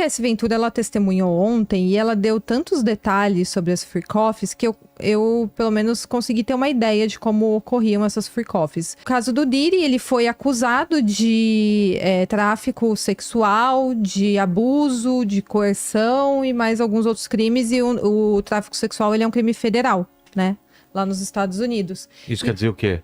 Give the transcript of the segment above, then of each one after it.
Cassie Ventura, ela testemunhou ontem e ela deu tantos detalhes sobre as freak-offs que eu, pelo menos, consegui ter uma ideia de como ocorriam essas freak-offs. No caso do Diddy, ele foi acusado de tráfico sexual, de abuso, de coerção e mais alguns outros crimes. E o tráfico sexual, ele é um crime federal, né? Lá nos Estados Unidos. Isso quer dizer o quê?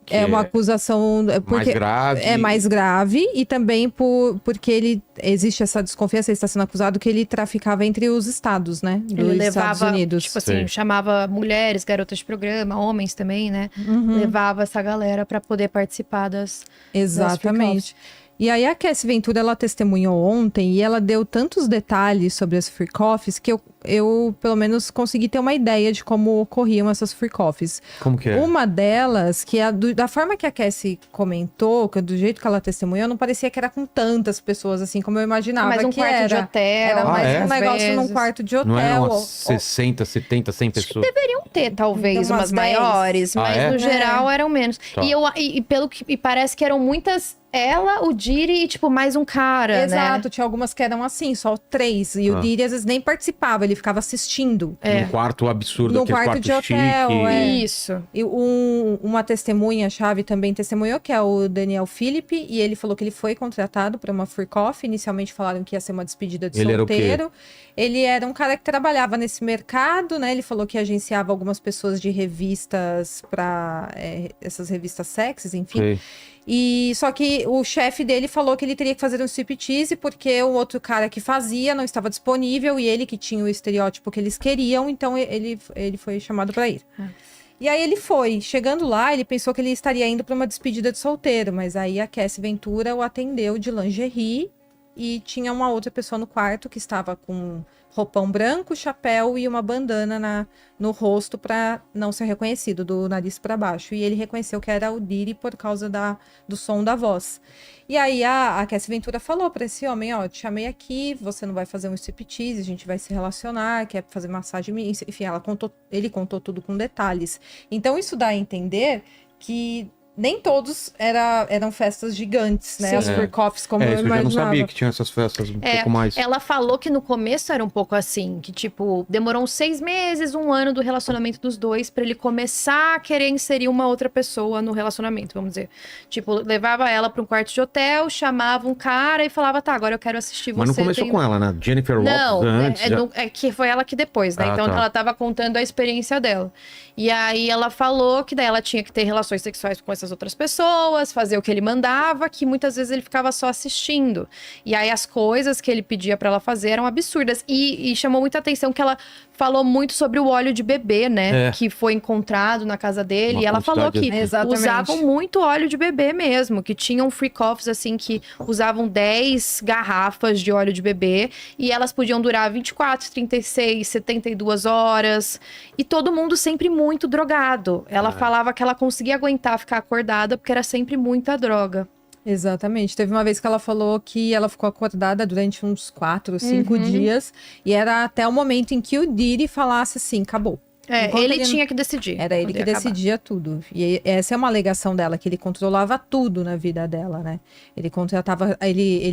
É uma acusação... Mais grave. É mais grave e também porque existe essa desconfiança, ele está sendo acusado que ele traficava entre os estados, né? Dos Estados Unidos. Tipo assim, chamava mulheres, garotas de programa, homens também, né? Levava essa galera para poder participar das... Exatamente. E aí a Cassie Ventura, ela testemunhou ontem e ela deu tantos detalhes sobre as freak-offs que eu, pelo menos, consegui ter uma ideia de como ocorriam essas freak-offs. Como que é? Uma delas, que da forma que a Cassie comentou, do jeito que ela testemunhou, não parecia que era com tantas pessoas, assim, como eu imaginava mais um que quarto era. de hotel. Era mais um negócio vezes. num quarto de hotel. Não eram umas 60, 70, 100 pessoas? Deveriam ter, talvez, Umas umas 10. maiores, mas no geral eram menos. Tá. E parece que eram muitas... Ela, o Diddy e, tipo, mais um cara, Exato, né? tinha algumas que eram assim, só 3. E o Diddy, às vezes, nem participava, ele ficava assistindo. Num quarto absurdo, Num aquele quarto de hotel, chique. Isso. E uma testemunha-chave também testemunhou, que é o Daniel Phillippe, e ele falou que ele foi contratado para uma freak-off. Inicialmente falaram que ia ser uma despedida de Ele solteiro. era o quê? Ele era um cara que trabalhava nesse mercado, né? Ele falou que agenciava algumas pessoas de revistas para essas revistas sexys, enfim. Sei. E só que o chefe dele falou que ele teria que fazer um striptease porque o outro cara que fazia não estava disponível e ele que tinha o estereótipo que eles queriam, então ele foi chamado para ir. E aí ele foi. Chegando lá, ele pensou que ele estaria indo para uma despedida de solteiro, mas aí a Cassie Ventura o atendeu de lingerie e tinha uma outra pessoa no quarto que estava com roupão branco, chapéu e uma bandana no rosto para não ser reconhecido, do nariz para baixo. E ele reconheceu que era o Diddy por causa do som da voz. E aí a Cassie Ventura falou para esse homem, ó, te chamei aqui, você não vai fazer um striptease, a gente vai se relacionar, quer fazer massagem, enfim, ele contou tudo com detalhes. Então isso dá a entender que nem todos eram festas gigantes, né? Sim. As freak-offs, como eu Isso eu já não imaginava. sabia que tinha essas festas um pouco mais. Ela falou que no começo era um pouco assim, que tipo, demorou uns 6 meses, 1 ano do relacionamento dos dois pra ele começar a querer inserir uma outra pessoa no relacionamento, vamos dizer. Tipo, levava ela pra um quarto de hotel, chamava um cara e falava, tá, agora eu quero assistir você. Mas não começou com ela, né? Jennifer Lopez Não, antes. é que foi ela que depois, né? Ah, Então tá. ela tava contando a experiência dela. E aí ela falou que daí ela tinha que ter relações sexuais com essas outras pessoas, fazer o que ele mandava, que muitas vezes ele ficava só assistindo. E aí as coisas que ele pedia pra ela fazer eram absurdas. E chamou muita atenção que ela falou muito sobre o óleo de bebê, né? É. Que foi encontrado na casa dele. Uma E ela falou que quantidade- Exatamente. usavam muito óleo de bebê mesmo. Que tinham freak-offs, assim, que usavam 10 garrafas de óleo de bebê. E elas podiam durar 24, 36, 72 horas. E todo mundo sempre muito drogado. Ela falava que ela conseguia aguentar ficar acordada porque era sempre muita droga. Exatamente. Teve uma vez que ela falou que ela ficou acordada durante uns 4, 5 dias. E era até o momento em que o Diddy falasse assim, acabou. Enquanto Ele tinha que decidir. Era ele quando que ia acabar. decidia tudo. E essa é uma alegação dela, que ele controlava tudo na vida dela, né? Ele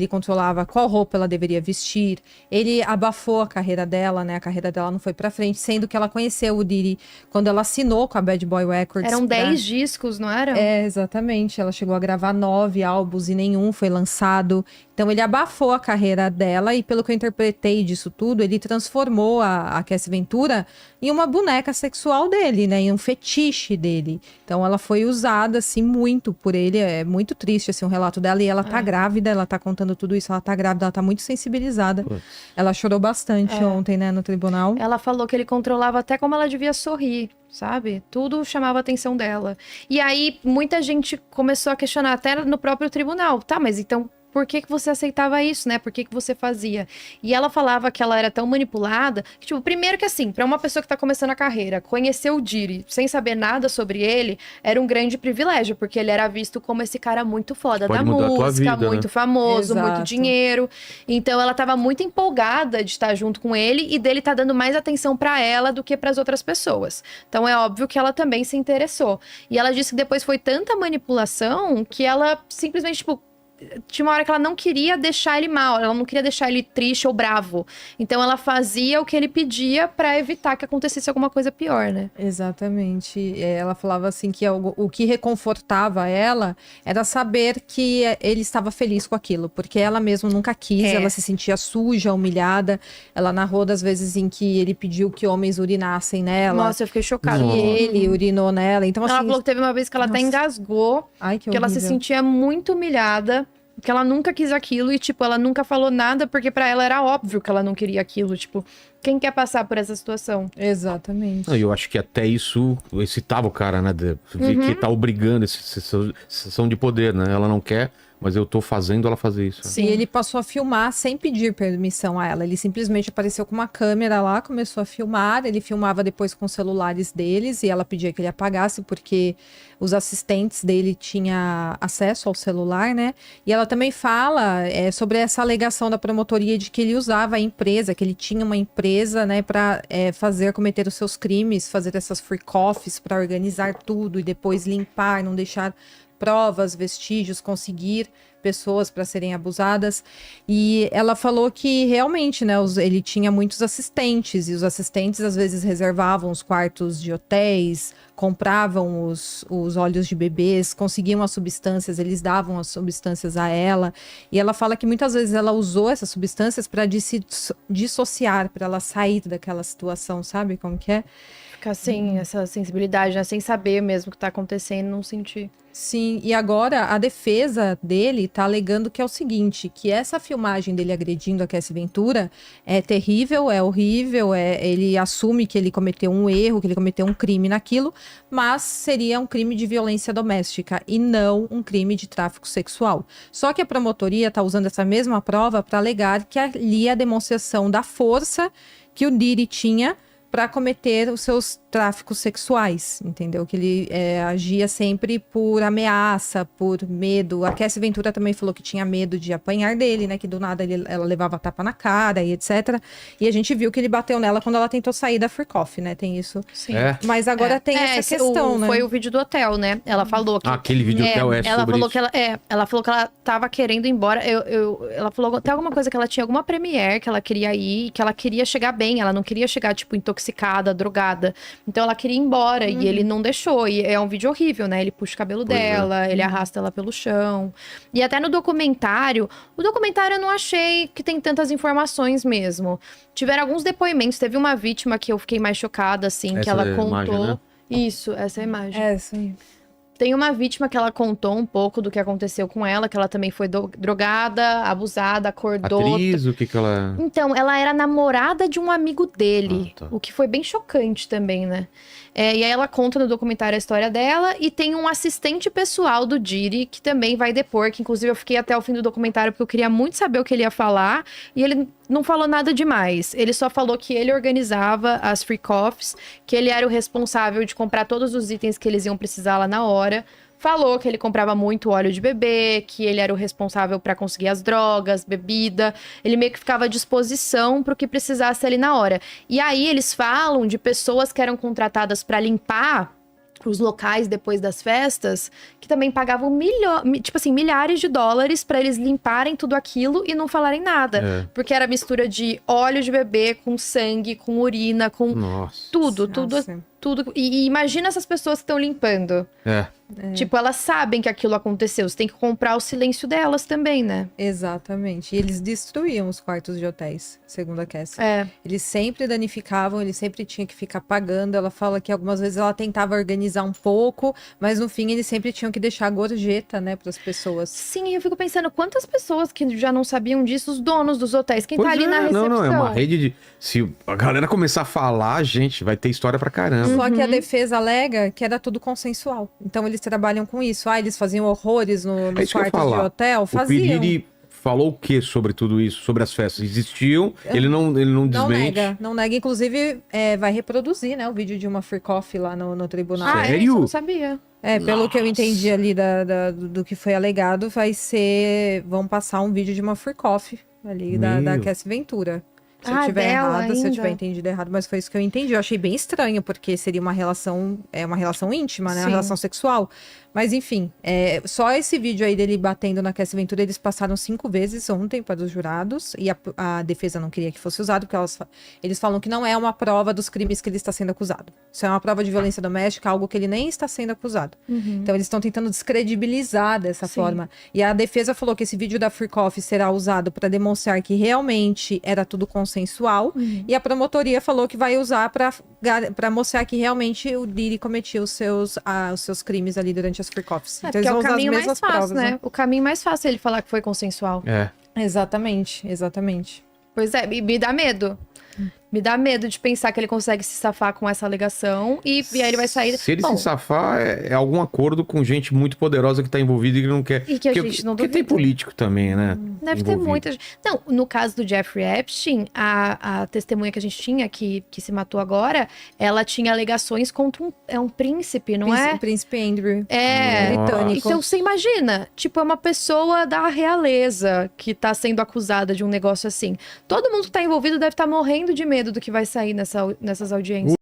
controlava qual roupa ela deveria vestir. Ele abafou a carreira dela, né? A carreira dela não foi pra frente, sendo que ela conheceu o Diddy quando ela assinou com a Bad Boy Records. Eram 10 discos, não eram? Exatamente. Ela chegou a gravar 9 álbuns e nenhum foi lançado. Então ele abafou a carreira dela e, pelo que eu interpretei disso tudo, ele transformou a Cassie Ventura em uma boneca sexual dele, né? Em um fetiche dele. Então ela foi usada, assim, muito por ele. É muito triste, assim, o relato dela. E ela tá grávida, ela tá contando tudo isso. Ela tá grávida, ela tá muito sensibilizada. Ela chorou bastante ontem, né, no tribunal. Ela falou que ele controlava até como ela devia sorrir, sabe? Tudo chamava a atenção dela. E aí, muita gente começou a questionar, até no próprio tribunal. Tá, mas então... por que você aceitava isso, né? Por que você fazia? E ela falava que ela era tão manipulada, que, tipo, primeiro que assim, pra uma pessoa que tá começando a carreira, conhecer o Diddy sem saber nada sobre ele, era um grande privilégio, porque ele era visto como esse cara muito foda Pode da mudar a tua música, vida, muito né? famoso, Exato. muito dinheiro. Então ela tava muito empolgada de estar junto com ele e dele tá dando mais atenção pra ela do que pras outras pessoas. Então é óbvio que ela também se interessou. E ela disse que depois foi tanta manipulação que ela simplesmente, tipo, tinha uma hora que ela não queria deixar ele mal, ela não queria deixar ele triste ou bravo. Então ela fazia o que ele pedia pra evitar que acontecesse alguma coisa pior, né? Exatamente. Ela falava assim que o que reconfortava ela era saber que ele estava feliz com aquilo, porque ela mesma nunca quis, ela se sentia suja, humilhada. Ela narrou das vezes em que ele pediu que homens urinassem nela. Nossa, eu fiquei chocada. Que ele urinou nela. Então, Ela assim, falou que teve uma vez que ela até engasgou, ai, que ela se horrível. sentia muito humilhada, que ela nunca quis aquilo e, tipo, ela nunca falou nada porque pra ela era óbvio que ela não queria aquilo. Tipo, quem quer passar por essa situação? Exatamente. Não, eu acho que até isso excitava o cara, né? De ver que tá obrigando essa sensação de poder, né? Ela não quer, mas eu tô fazendo ela fazer isso. Sim, ele passou a filmar sem pedir permissão a ela. Ele simplesmente apareceu com uma câmera lá, começou a filmar. Ele filmava depois com os celulares deles e ela pedia que ele apagasse porque os assistentes dele tinham acesso ao celular, né? E ela também fala sobre essa alegação da promotoria de que ele usava a empresa, que ele tinha uma empresa, né, para cometer os seus crimes, fazer essas freak offs para organizar tudo e depois limpar, não deixar provas, vestígios, conseguir pessoas para serem abusadas. E ela falou que realmente, né, ele tinha muitos assistentes e os assistentes às vezes reservavam os quartos de hotéis, compravam os óleos de bebês, conseguiam as substâncias, eles davam as substâncias a ela. E ela fala que muitas vezes ela usou essas substâncias para dissociar, para ela sair daquela situação, sabe como que é? Ficar sem essa sensibilidade, né? Sem saber mesmo o que tá acontecendo, não sentir. Sim, e agora a defesa dele tá alegando que é o seguinte, que essa filmagem dele agredindo a Cassie Ventura é terrível, é horrível, ele assume que ele cometeu um erro, que ele cometeu um crime naquilo, mas seria um crime de violência doméstica e não um crime de tráfico sexual. Só que a promotoria tá usando essa mesma prova para alegar que ali é a demonstração da força que o Diddy tinha para cometer os seus tráficos sexuais, entendeu? Que ele agia sempre por ameaça, por medo. A Cassie Ventura também falou que tinha medo de apanhar dele, né? Que do nada ela levava tapa na cara e etc. E a gente viu que ele bateu nela quando ela tentou sair da freak off, né? Tem isso. Sim. Mas agora tem essa questão, né? Foi o vídeo do hotel, né? Ela falou que... aquele vídeo do hotel ela sobre falou isso. que ela falou que ela tava querendo ir embora. Ela falou até alguma coisa que ela tinha alguma premiere que ela queria ir, que ela queria chegar bem. Ela não queria chegar, tipo, intoxicada, drogada. Então ela queria ir embora e ele não deixou. E é um vídeo horrível, né? Ele puxa o cabelo dela, ele arrasta ela pelo chão. E até no documentário, o documentário eu não achei que tem tantas informações mesmo. Tiveram alguns depoimentos. Teve uma vítima que eu fiquei mais chocada, assim, que ela contou. Imagem, né? Isso, essa é a imagem. Essa aí. Tem uma vítima que ela contou um pouco do que aconteceu com ela, que ela também foi drogada, abusada, acordou. Atriz, o que ela... Então, ela era namorada de um amigo dele, Ah, tá. o que foi bem chocante também, né? E aí ela conta no documentário a história dela e tem um assistente pessoal do Diddy que também vai depor, que inclusive eu fiquei até o fim do documentário porque eu queria muito saber o que ele ia falar e ele não falou nada demais. Ele só falou que ele organizava as freak offs, que ele era o responsável de comprar todos os itens que eles iam precisar lá na hora. Falou que ele comprava muito óleo de bebê, que ele era o responsável para conseguir as drogas, bebida. Ele meio que ficava à disposição para o que precisasse ali na hora. E aí eles falam de pessoas que eram contratadas para limpar os locais depois das festas, que também pagavam milhares de dólares para eles limparem tudo aquilo e não falarem nada. Porque era mistura de óleo de bebê com sangue, com urina, com Nossa. tudo. E imagina essas pessoas que estão limpando. Tipo, elas sabem que aquilo aconteceu. Você tem que comprar o silêncio delas também, né? Exatamente. E eles destruíam os quartos de hotéis, segundo a Cassie. Eles sempre danificavam, eles sempre tinham que ficar pagando. Ela fala que algumas vezes ela tentava organizar um pouco, mas no fim eles sempre tinham que deixar a gorjeta, né, para as pessoas. Sim, eu fico pensando, quantas pessoas que já não sabiam disso, os donos dos hotéis, quem Pois tá ali na recepção. Não, é uma rede de... Se a galera começar a falar, gente, vai ter história pra caramba. Só que a defesa alega que era tudo consensual. Então eles trabalham com isso. Eles faziam horrores nos isso que eu ia quartos de falar. hotel, O faziam. Piriri falou o que sobre tudo isso? Sobre as festas? Existiam? Ele não desmente? Não nega. Inclusive, vai reproduzir, né, o vídeo de uma freak off lá no tribunal. Ah, Sério? isso eu não sabia. Pelo que eu entendi ali do que foi alegado, vão passar um vídeo de uma freak off ali da Cassie Ventura. Se eu tiver dela errado, se eu ainda. tiver entendido errado, mas foi isso que eu entendi. Eu achei bem estranho, porque seria uma relação íntima, né? Uma Sim. relação sexual. Mas enfim, só esse vídeo aí dele batendo na Cassie Ventura, eles passaram 5 vezes ontem para os jurados, e a defesa não queria que fosse usado, porque eles falam que não é uma prova dos crimes que ele está sendo acusado. Isso é uma prova de violência doméstica, algo que ele nem está sendo acusado. Então eles estão tentando descredibilizar dessa Sim. forma. E a defesa falou que esse vídeo da Freakoff será usado para demonstrar que realmente era tudo consensual, e a promotoria falou que vai usar para mostrar que realmente o Diddy cometia os seus crimes ali durante as Freakoffs. É, Então porque eles é vão o usar as caminho mais mesmas fácil, provas, né? O caminho mais fácil é ele falar que foi consensual. É. Exatamente, exatamente. Pois é, me dá medo. Me dá medo de pensar que ele consegue se safar com essa alegação e aí ele vai sair. Se ele Bom, se safar, é algum acordo com gente muito poderosa que tá envolvida e que não quer. E que a Porque- gente não porque tem duvida. político também, né? Deve ter envolvido. muita gente. Não, no caso do Jeffrey Epstein, a testemunha que a gente tinha, que se matou agora, ela tinha alegações contra um príncipe, não é? Príncipe Andrew. É, Britânico. então você imagina, tipo, é uma pessoa da realeza que tá sendo acusada de um negócio assim. Todo mundo que tá envolvido deve estar morrendo de medo do que vai sair nessas audiências.